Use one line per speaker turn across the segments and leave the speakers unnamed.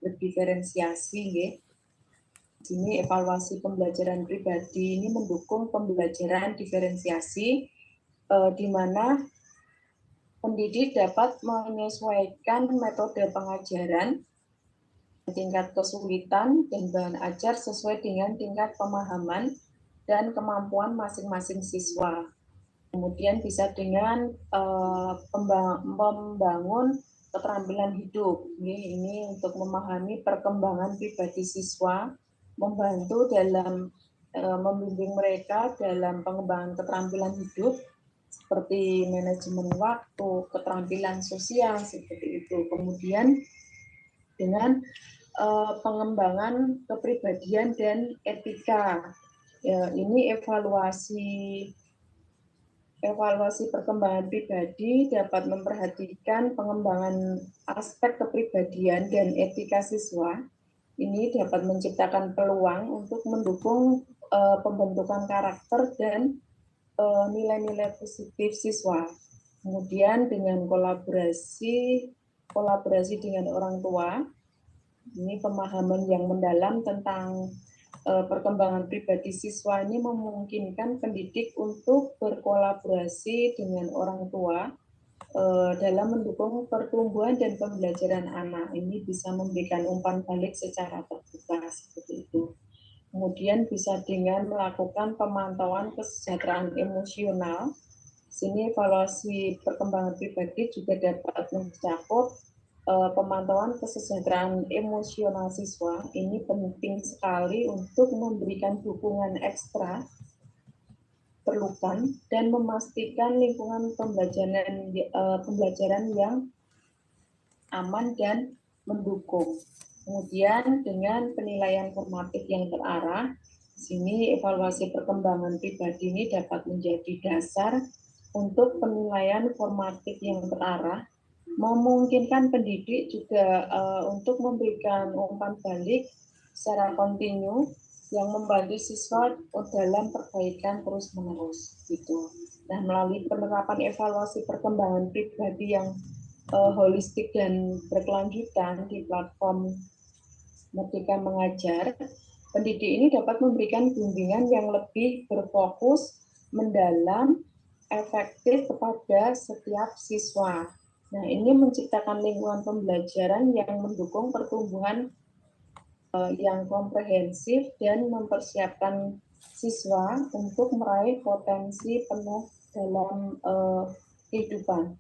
berdiferensiasi, nggih. Sini evaluasi pembelajaran pribadi ini mendukung pembelajaran diferensiasi, di mana pendidik dapat menyesuaikan metode pengajaran, tingkat kesulitan dan bahan ajar sesuai dengan tingkat pemahaman dan kemampuan masing-masing siswa. Kemudian bisa dengan membangun keterampilan hidup. Ini untuk memahami perkembangan pribadi siswa, membantu dalam membimbing mereka dalam pengembangan keterampilan hidup seperti manajemen waktu, keterampilan sosial seperti itu. Kemudian dengan pengembangan kepribadian dan etika. Ya, ini evaluasi perkembangan pribadi dapat memperhatikan pengembangan aspek kepribadian dan etika siswa. Ini dapat menciptakan peluang untuk mendukung pembentukan karakter dan nilai-nilai positif siswa. Kemudian dengan kolaborasi dengan orang tua, ini pemahaman yang mendalam tentang perkembangan pribadi siswa ini memungkinkan pendidik untuk berkolaborasi dengan orang tua dalam mendukung pertumbuhan dan pembelajaran anak. Ini bisa memberikan umpan balik secara terbuka seperti itu. Kemudian bisa dengan melakukan pemantauan kesejahteraan emosional. Sini evaluasi perkembangan pribadi juga dapat mencakup pemantauan kesejahteraan emosional siswa. Ini penting sekali untuk memberikan dukungan ekstra perlukan dan memastikan lingkungan pembelajaran yang aman dan mendukung. Kemudian dengan penilaian formatif yang terarah, di sini evaluasi perkembangan pribadi ini dapat menjadi dasar untuk penilaian formatif yang terarah, memungkinkan pendidik juga untuk memberikan umpan balik secara kontinu yang membantu siswa dalam perbaikan terus-menerus gitu. Nah, melalui penerapan evaluasi perkembangan pribadi yang holistik dan berkelanjutan di platform Merdeka Mengajar, pendidik ini dapat memberikan bimbingan yang lebih berfokus, mendalam, efektif kepada setiap siswa. Nah, ini menciptakan lingkungan pembelajaran yang mendukung pertumbuhan yang komprehensif dan mempersiapkan siswa untuk meraih potensi penuh dalam kehidupan.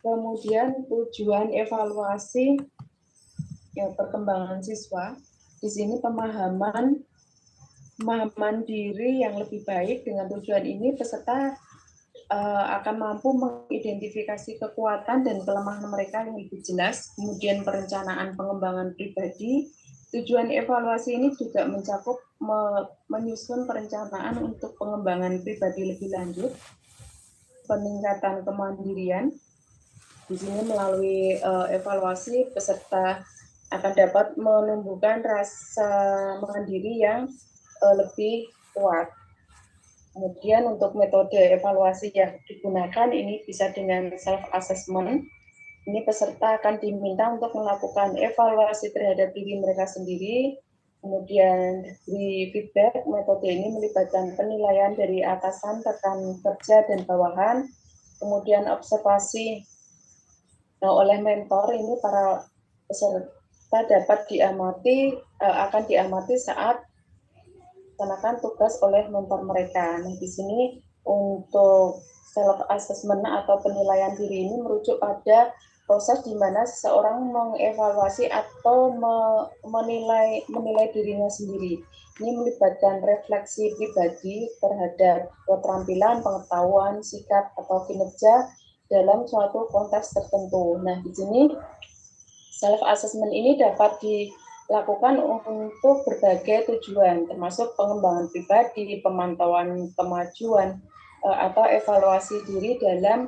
Kemudian tujuan evaluasi perkembangan siswa, di sini pemahaman diri yang lebih baik. Dengan tujuan ini peserta akan mampu mengidentifikasi kekuatan dan kelemahan mereka yang lebih jelas. Kemudian perencanaan pengembangan pribadi. Tujuan evaluasi ini juga mencakup menyusun perencanaan untuk pengembangan pribadi lebih lanjut, peningkatan kemandirian. Di sini melalui evaluasi peserta akan dapat menumbuhkan rasa mandiri yang lebih kuat. Kemudian untuk metode evaluasi yang digunakan ini bisa dengan self-assessment. Ini peserta akan diminta untuk melakukan evaluasi terhadap diri mereka sendiri. Kemudian di feedback, metode ini melibatkan penilaian dari atasan, rekan kerja, dan bawahan. Kemudian observasi oleh mentor, ini para peserta dapat akan diamati saat melaksanakan tugas oleh mentor mereka. Nah, di sini untuk self assessment atau penilaian diri ini merujuk pada proses di mana seseorang mengevaluasi atau menilai dirinya sendiri. Ini melibatkan refleksi pribadi terhadap keterampilan, pengetahuan, sikap atau kinerja dalam suatu konteks tertentu. Nah, di sini self assessment ini dapat dilakukan untuk berbagai tujuan, termasuk pengembangan pribadi, pemantauan kemajuan, atau evaluasi diri dalam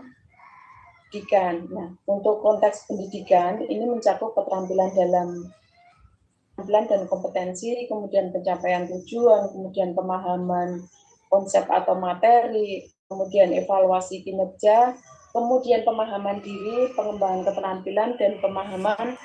pendidikan. Nah, untuk konteks pendidikan, ini mencakup keterampilan dan kompetensi, kemudian pencapaian tujuan, kemudian pemahaman konsep atau materi, kemudian evaluasi kinerja, kemudian pemahaman diri, pengembangan keterampilan, dan pemahaman